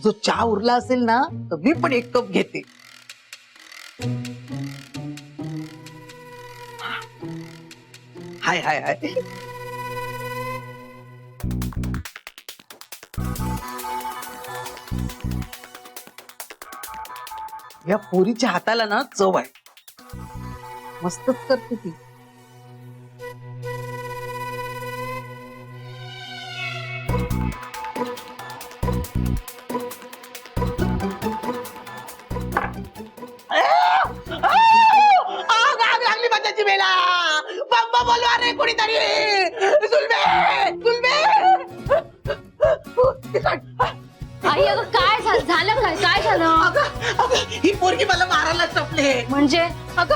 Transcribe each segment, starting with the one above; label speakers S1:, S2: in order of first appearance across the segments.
S1: जो चहा उरला असेल ना तर मी पण एक कप घेते. हाय हाय हाय. या पोरीच्या हाताला ना चव आहे. मस्तच करते ती. लागली माझ्या जिभेला. बंब बोलवा रे कोणीतरी. सुलभे सुलभे.
S2: आई अगं काय झालं काय झालं?
S1: ही पोरगी मला मारायला टपले.
S2: म्हणजे
S1: अगं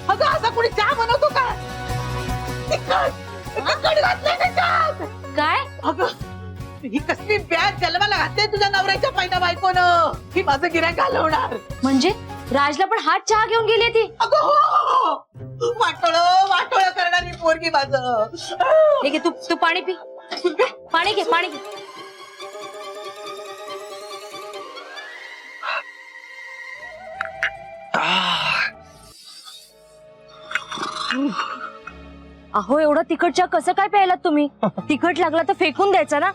S1: अगं असा कोणी चहा बनवतो का? तिखट घातलंय त्याच्यात.
S2: काय?
S1: अगं ही कसली बॅग जन्माला घातली तुझ्या नवऱ्याच्या पहिल्या बायकोनं. ही माझं गिऱ्हाईक घालवणार.
S2: म्हणजे राजला पण हात चहा घेऊन गेली ती.
S1: अगं हो. वाटोळ करणारी पोरगी माझं.
S2: हे घे तू पाणी पी. पाणी घे. अहो एवढं तिखट चहा कसं काय प्यायलात तुम्ही? तिखट लागला तर फेकून द्यायचा ना.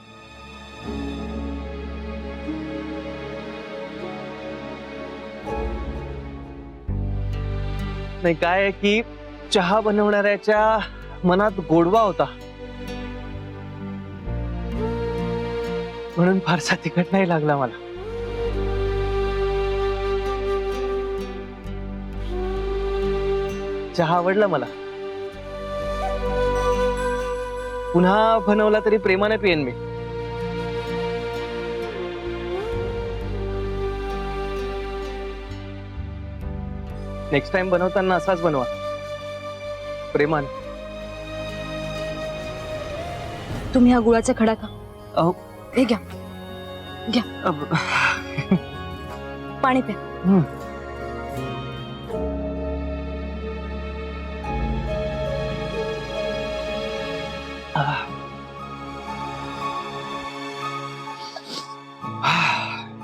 S3: नाही काय आहे की चहा बनवणाऱ्याच्या मनात गोडवा होता म्हणून फारसा तिखट नाही लागला मला. चहा आवडला मला. पुन्हा बनवला तरी प्रेमाने पिईन मी. नेक्स्ट टाइम बनवताना असाच बनवा प्रेमाने.
S2: तुम्ही हा गुळाचा खडा का?
S3: अहो
S2: हे घ्या पाणी प्या.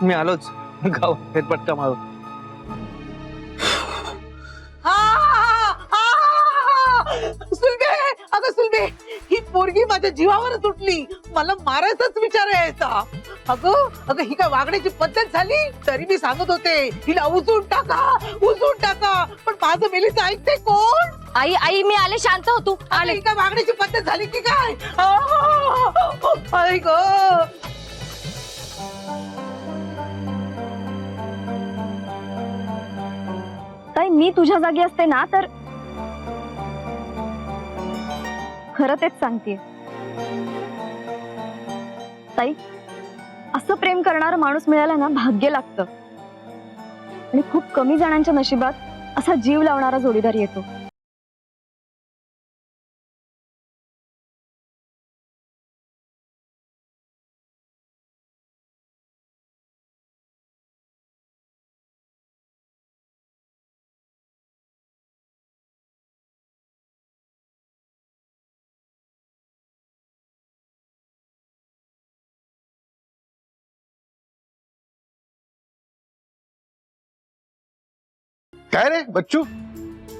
S3: मी आलोच गावात फेरफटका मारून.
S1: सुलभे अगं सुलभे ही पोरगी माझ्या जीवावरच उठली. मला मारायचाच विचार यायचा. अगं ही काय वागण्याची पद्धत झाली. तरी मी सांगत होते हिला उचून टाका पण माझं मेलीचं ऐकते कोण?
S2: आई मी आले. शांत हो तू.
S1: ही काय वागण्याची पद्धत झाली की काय? आई ग
S2: ताई मी तुझ्या जागी असते ना तर खरं तेच सांगतेय ताई. असं प्रेम करणारा माणूस मिळाला ना भाग्य लागतं. आणि खूप कमी जणांच्या नशिबात असा जीव लावणारा जोडीदार येतो.
S4: काय रे बच्चू,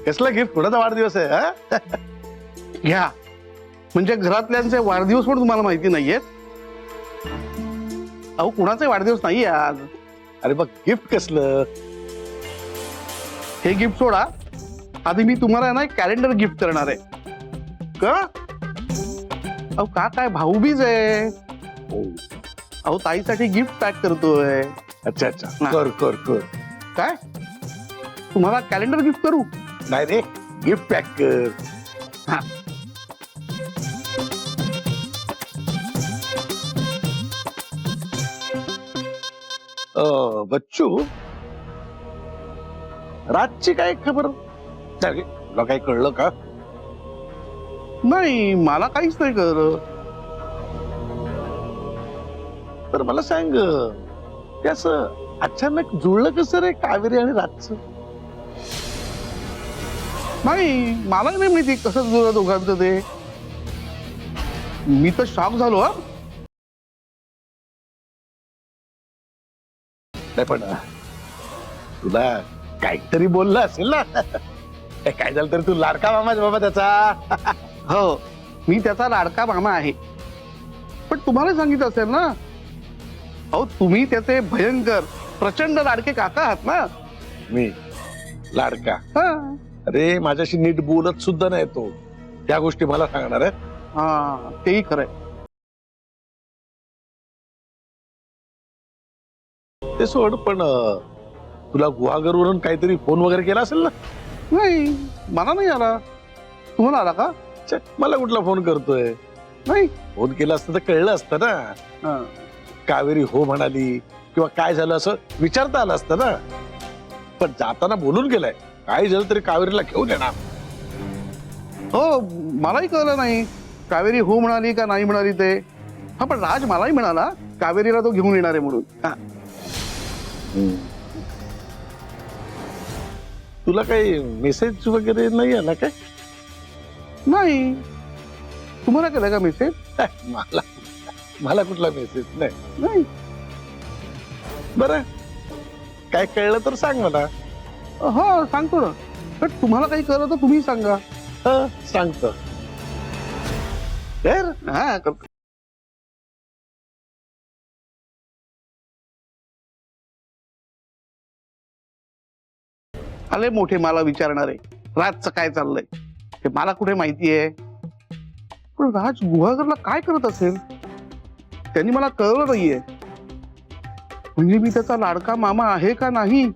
S4: कसला गिफ्ट? कुणाचा वाढदिवस आहे हा? घ्या. म्हणजे घरातल्यांचे वाढदिवस पण तुम्हाला माहिती नाहीये? अहो कुणाचा वाढदिवस नाहीये आज. अरे बघ गिफ्ट कसलं. हे गिफ्ट सोडा, आधी मी तुम्हाला ना एक कॅलेंडर गिफ्ट करणार आहे. का? अहो का काय भाऊबीज आहे. अहो ताईसाठी गिफ्ट पॅक करतोय.
S5: अच्छा अच्छा कर कर कर.
S4: काय तुम्हाला कॅलेंडर गिफ्ट करू?
S5: नाही रे, गिफ्ट पॅक कर.
S4: हा.
S5: बच्चू, रातची काय खबर? तुला काही कळलं का?
S4: नाही मला काहीच नाही कळलं.
S5: तर मला सांग, ते असं अचानक जुळलं कसं रे कावेरी आणि रातचं?
S4: नाही मला नाही माहिती कसं जुळलं दोघांचं ते. मी तर शॉक झालो. हा
S5: नाही पण तुला काहीतरी बोललं असेल ना. काय झालं तरी तू लाडका मामाच बाबा त्याचा.
S4: हो, मी त्याचा लाडका मामा आहे. पण तुम्हाला सांगितलं असेल ना, अहो तुम्ही त्याचे भयंकर प्रचंड लाडके काका आहात ना.
S5: मी लाडका?
S4: हा.
S5: अरे माझ्याशी नीट बोलत सुद्धा नाही तो. त्या गोष्टी मला सांगणार आहे.
S4: हा, तेही खरंय.
S5: ते सोड, पण तुला गुहागरवरून काहीतरी फोन वगैरे केला असेल ना.
S4: नाही, मला नाही आला. तुम्हाला आला का?
S5: छे, मला कुठला फोन करतोय.
S4: नाही.
S5: फोन केला असतं तर कळलं असतं ना.
S4: हा.
S5: कावेरी हो म्हणाली किंवा काय झालं असं विचारता आलं असतं ना. पण जाताना बोलून गेलाय, काय झालं तरी कावेरीला घेऊन येणार.
S4: हो, मलाही कळलं नाही कावेरी हो म्हणाली का नाही म्हणाली ते. हा, पण राज मलाही म्हणाला कावेरीला तो घेऊन येणार आहे म्हणून. हा.
S5: तुला काही मेसेज वगैरे नाही आला काय?
S4: नाही. तुम्हाला केलं का मेसेज?
S5: मला मला कुठला मेसेज नाही.
S4: नाही.
S5: बरं, काय कळलं तर सांग मला.
S4: हो, सांगतो ना. पण तुम्हाला काही कळलं तर तुम्ही सांगा.
S5: सांगतो.
S4: हा, करतो. आले मोठे मला विचारणारे राजचं काय चाललंय ते मला कुठे माहितीये. पण राज गुहागरला काय करत असेल त्यांनी मला कळलं नाहीये. म्हणजे मी त्याचा लाडका मामा आहे का नाही.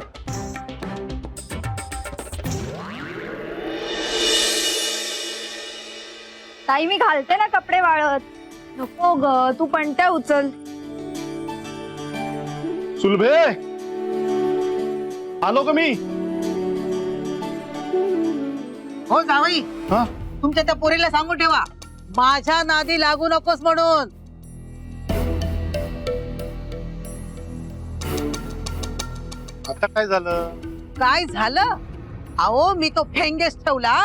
S2: ताई मी घालते ना कपडे वाळत. नको ग, तू पणत्या उचल.
S4: सुलभे, आलो का मी?
S1: हो जावई,
S4: हा?
S1: तुमच्या त्या पोरीला सांगून ठेवा माझ्या नादी लागू नकोस म्हणून.
S4: आता काय झालं?
S1: काय झालं? अहो मी तो फेंगेस ठेवला.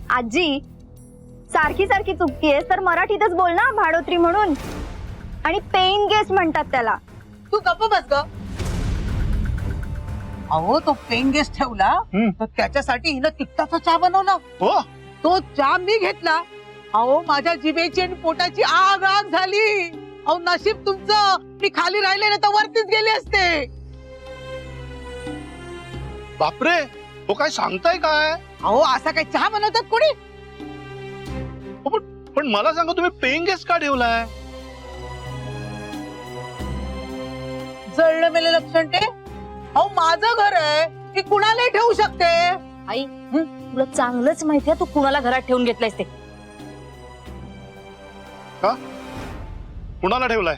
S2: आजी, सारखी सारखी चुकतीये तर मराठीतच बोल ना, भाडोत्री म्हणून. आणि पेइंग गेस्ट म्हणतात त्याला.
S1: तू गप्प बस ग. अहो तो पेंगेस ठेवला तर त्याच्यासाठी हिनं तिखटाचा चहा बनवला.
S4: हो,
S1: तो चहा मी घेतला. अहो माझ्या जिभेची आणि पोटाची आग आग झाली. अहो नशीब तुमचं मी खाली राहिले ना तर वरतीच गेले असते.
S4: बापरे, हो काय सांगताय काय?
S1: अहो असा काय चहा बनवतात कोणी?
S4: पण मला सांगा तुम्ही पेइंग गेस्ट का ठेवलाय?
S1: जळलं मेले लक्षण ते. अहो माझं घर आहे, मी कुणालाही ठेवू शकते.
S6: आई, तुला चांगलंच माहितीये तू कुणाला घरात ठेवून घेतलायस ते.
S4: कुणाला ठेवलाय?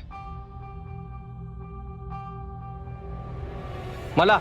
S3: मला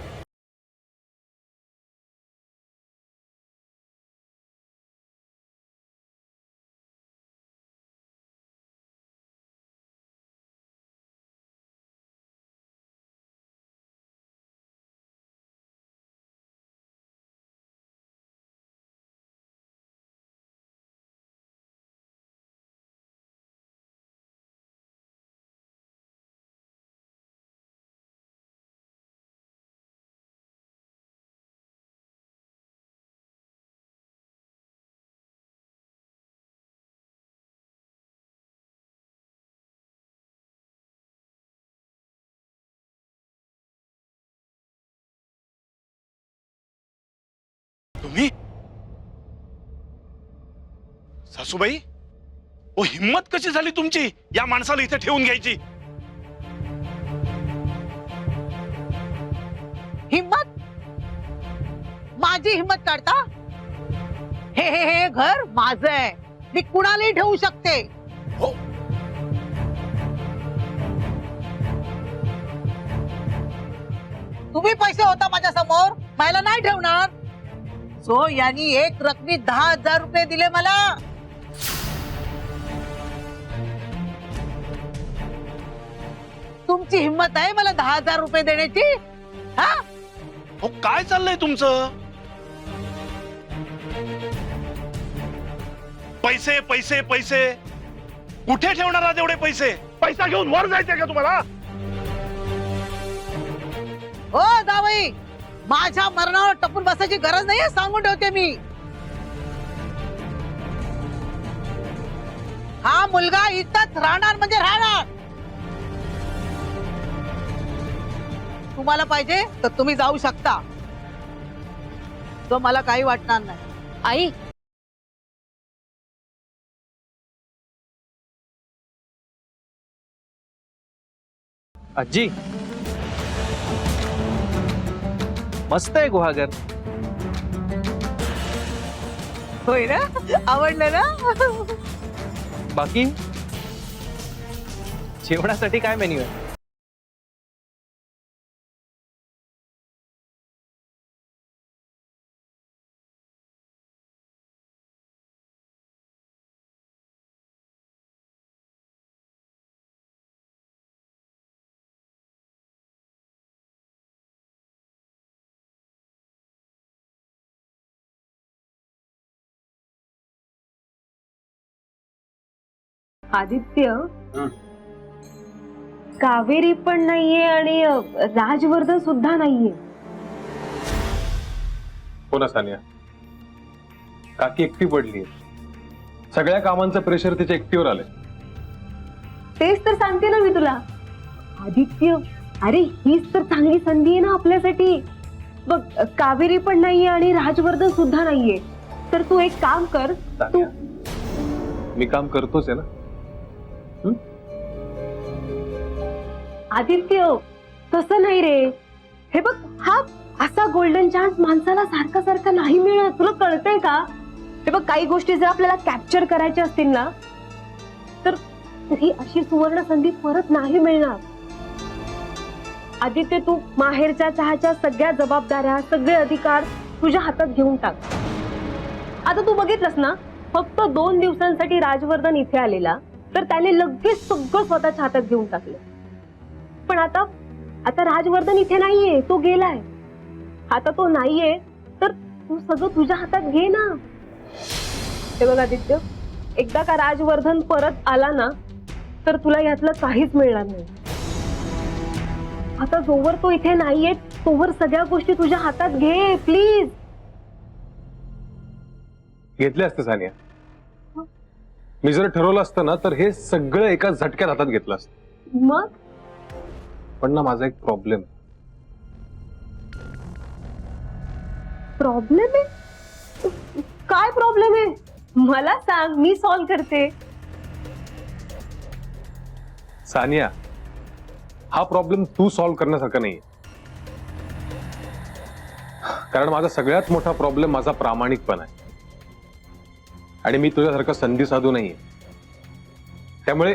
S7: तुम्ही सासूबाई, ओ हिम्मत कशी झाली तुमची या माणसाला इथे ठेवून घ्यायची?
S1: हिम्मत? माझी हिम्मत काढता? हे घर माझं आहे, मी कुणालाही ठेवू शकते.
S7: हो,
S1: तुम्ही पैसे होता माझ्या समोर, मला नाही ठेवणार. सो यांनी एक रकमी 10,000 रुपये दिले मला. तुमची हिम्मत आहे मला 10,000 रुपये देण्याची? हा,
S7: हो काय चाललंय तुमचं? पैसे पैसे पैसे कुठे ठेवणार आहात एवढे पैसे? पैसा घेऊन वर जायचंय का तुम्हाला?
S1: हो जावई, माझ्या मरणावर टपून बसायची गरज नाहीये, सांगून ठेवते मी. हा मुलगा इथंच राहणार म्हणजे राहणार. तुम्हाला पाहिजे तर तुम्ही जाऊ शकता, तो मला काही वाटणार नाही.
S6: आई
S3: आजी, मस्त आहे गुहागर.
S1: होय ना, आवडलं ना?
S3: बाकी जेवणासाठी काय मेन्यू आहे?
S8: आदित्य, कावेरी पण नाहीये आणि राजवर्धन सुद्धा नाहीये.
S9: हो ना सानिया, काकी एकटी पडली. सगळ्या कामांचं प्रेशर तिच्या एकटीवर आलंय.
S8: तेच तर सांगते ना मी तुला. आदित्य, अरे हीच तर चांगली संधी आहे ना आपल्यासाठी. बघ, कावेरी पण नाहीये आणि राजवर्धन सुद्धा नाहीये, तर तू एक काम कर. तू
S9: सानिया, मी काम करतोच आहे ना.
S8: आदित्य, तसं नाही रे. हे बघ, हा असा गोल्डन चान्स माणसाला सारखा सारखा नाही मिळत. तुला कळतंय का? हे बघ, काही गोष्टी जर आपल्याला कॅप्चर करायच्या असतील ना, तर ही अशी सुवर्ण संधी परत नाही मिळणार. आदित्य, तू माहेरच्या चहाच्या सगळ्या जबाबदाऱ्या, सगळे अधिकार तुझ्या हातात घेऊन टाक. आता तू बघितलंस ना, फक्त 2 दिवसांसाठी राजवर्धन इथे आलेला, तर त्याने लगेच सगळं स्वतःच्या हातात घेऊन टाकलं. पण आता राजवर्धन इथे नाहीये, तो गेलाय. आता तो नाहीये, तर तू सगळं तुझ्या हातात घे ना. हे बघ आदित्य, एकदा का राजवर्धन परत आला ना, तर तुला यातलं काहीच मिळणार नाही. आता जोवर तो इथे नाहीये, तोवर सगळ्या गोष्टी तुझ्या हातात घे प्लीज.
S9: घेतले असते सानिया. मी जर ठरवलं असतं ना, तर हे सगळं एका झटक्यात हातात घेतलं असतं.
S8: मग
S9: पण ना, माझा एक प्रॉब्लेम.
S8: प्रॉब्लेम आहे? काय प्रॉब्लेम आहे? मला सांग, मी सॉल्व करते.
S9: सानिया, हा प्रॉब्लेम तू सॉल्व्ह करण्यासारखा नाहीये. कारण माझा सगळ्यात मोठा प्रॉब्लेम माझा प्रामाणिकपणा आहे. आणि मी तुझ्यासारखा संधी साधू नाहीये. त्यामुळे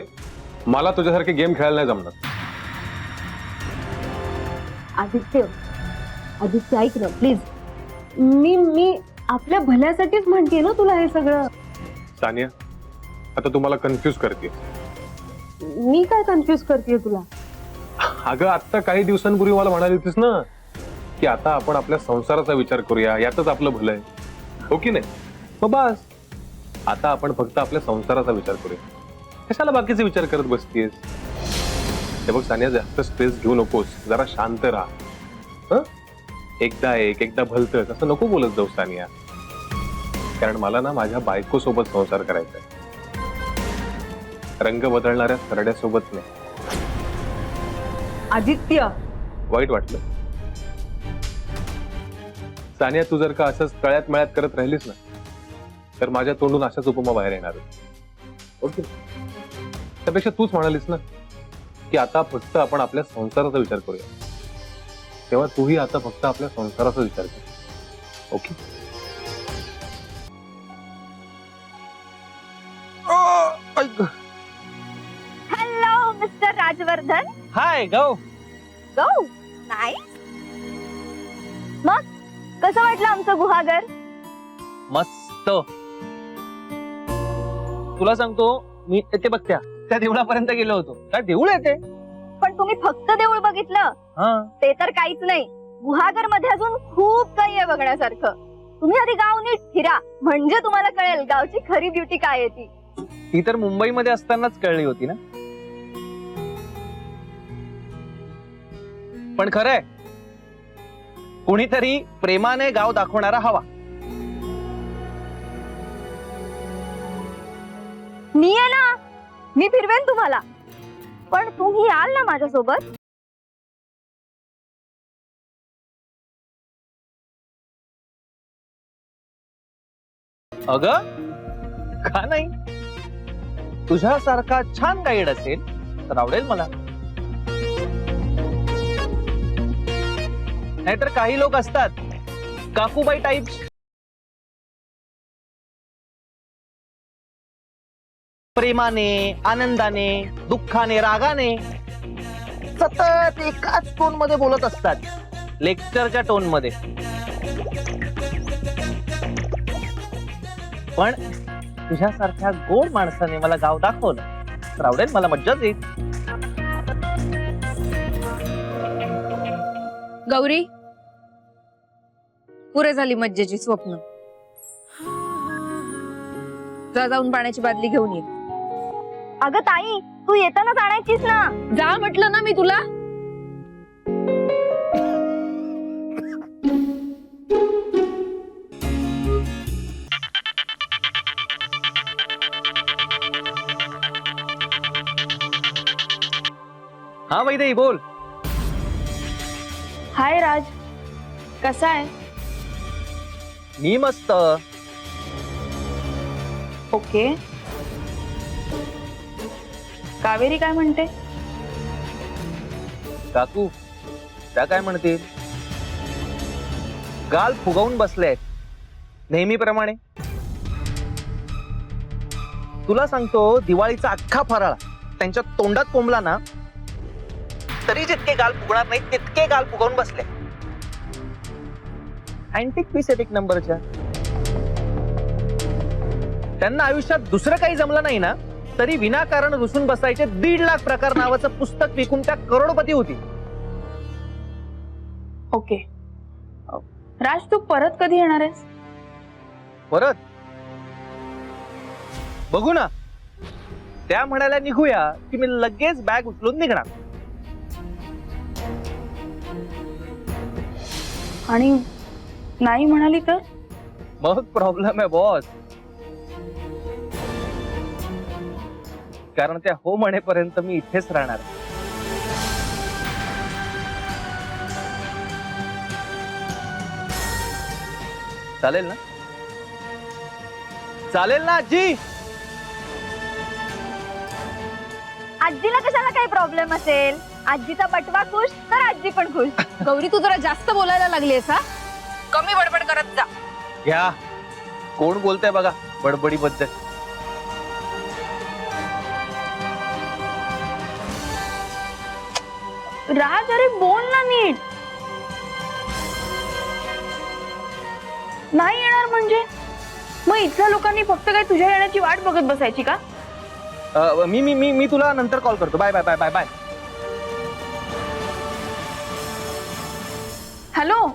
S9: मला तुझ्यासारखे गेम खेळायला नाही जमणार.
S8: आदित्य ऐक ना प्लीज. मी आपल्या भल्यासाठीच म्हणते ना तुला हे सगळं.
S9: सानिया, आता तू मला कन्फ्यूज करते.
S8: मी काय कन्फ्यूज करते तुला?
S9: अगं, आता काही दिवसांपूर्वी मला म्हणाली होतीस ना की आता आपण आपल्या संसाराचा विचार करूया, यातच आपलं भलं आहे. हो की नाही? मग बस, आता आपण फक्त आपल्या संसाराचा विचार करूया. कशाला बाकीचे विचार करत बसतीयस? हे बघ सानिया, जास्त स्ट्रेस घेऊ नकोस. जरा शांत राहा. एकदा एकदा भलतच असं नको बोलत जाऊ सानिया. कारण मला ना माझ्या बायको सोबत संसार करायचा आहे. रंग बदलणाऱ्या सरड्या सोबत नाही.
S8: आदित्य,
S9: वाईट वाटलं सानिया. तू जर का असंच तळ्यात मळ्यात करत राहिलीस ना, तर माझ्या तोंडून अशाच उपमा बाहेर येणार. ओके? त्यापेक्षा तूच म्हणालीस ना की आता फक्त आपण आपल्या संसाराचा विचार करूया, तेव्हा तूही आता फक्त आपल्या संसाराचा विचार कर. Okay?
S2: Hello mister Rajvardhan.
S3: Hi Gau.
S2: Go nice. मग कसं वाटलं आमचं गुहागर?
S3: मस्त. तुला सांगतो, मी ते बघ त्या देवळापर्यंत गेलो होतो. काय देऊळ आहे ते?
S2: पण तुम्ही फक्त देऊळ बघितलं ते तर काहीच नाही. गुहागर मध्ये अजून खूप काही आहे बघण्यासारखं. तुम्ही आधी गाव नीट फिरा, म्हणजे तुम्हाला कळेल गावची खरी ब्युटी काय आहे ती.
S3: ती तर मुंबईमध्ये असतानाच कळली होती ना. पण खरंय, कुणीतरी प्रेमाने गाव दाखवणारा हवा.
S2: मी आहे ना, मी फिरवेन तुम्हाला, पण तुम्ही याल ना माझ्यासोबत?
S3: अगं का नाही, तुझ्यासारखा छान गाईड असेल तर आवडेल मला. नाहीतर काही लोक असतात काकूबाई टाईप, प्रेमाने, आनंदाने, दुःखाने, रागाने सतत एकाच टोन मध्ये बोलत असतात, लेक्चरच्या टोन मध्ये. पण तुझ्यासारख्या गोड माणसाने मला गाव दाखवलं तर आवडेल मला, मज्जाच येईल.
S6: गौरी, पुरे झाली मज्जेची स्वप्न. जा, जाऊन पाण्याची बादली घेऊन ये.
S2: अगं ताई, तू येताना जाण्याचीस ना.
S6: जा म्हटलं ना मी तुला.
S3: हा वैदेही बोल.
S2: हाय राज, कसा आहे?
S3: मी मस्त.
S2: ओके. कावेरी काय म्हणते?
S3: काकू त्या काय म्हणतील, गाल फुगवून बसले आहेत नेहमीप्रमाणे. तुला सांगतो, दिवाळीचा अख्खा फराळ त्यांच्या तोंडात कोंबला ना तरी जितके गाल फुगणार नाही तितके गाल फुगवून बसले. अँटिक पीस आहेत एक नंबरच्या. त्यांना आयुष्यात दुसरं काही जमलं नाही ना तरी विनाकारण रुसून बसायचे 1.5 लाख प्रकार नावाचं पुस्तक विकून त्या करोडपती होती.
S2: ओके. राज, तू परत कधी येणार आहेस?
S3: परत बघू ना. त्या म्हणाल्या निघूया की मी लगेच बॅग उचलून निघणार.
S2: आणि नाही म्हणाली तर?
S3: मग प्रॉब्लेम आहे बॉस. कारण त्या हो म्हणेपर्यंत मी इथेच राहणार. चालेल ना? चालेल ना आजी?
S2: आजीला कशाला काही प्रॉब्लेम असेल? आजीचा बटवा खुश तर आजी पण खुश.
S6: गौरी, तू जरा जास्त बोलायला लागलीस हा. कमी बडबड करत जा.
S3: घ्या, कोण बोलतंय बघा बडबडी बद्दल.
S2: राज, अरे बोल ना नीट. नाही येणार म्हणजे? मग इथल्या लोकांनी फक्त काय तुझ्या येण्याची वाट बघत बसायची का?
S3: मी मी मी मी तुला नंतर कॉल करतो. Bye bye bye bye bye.
S2: Hello,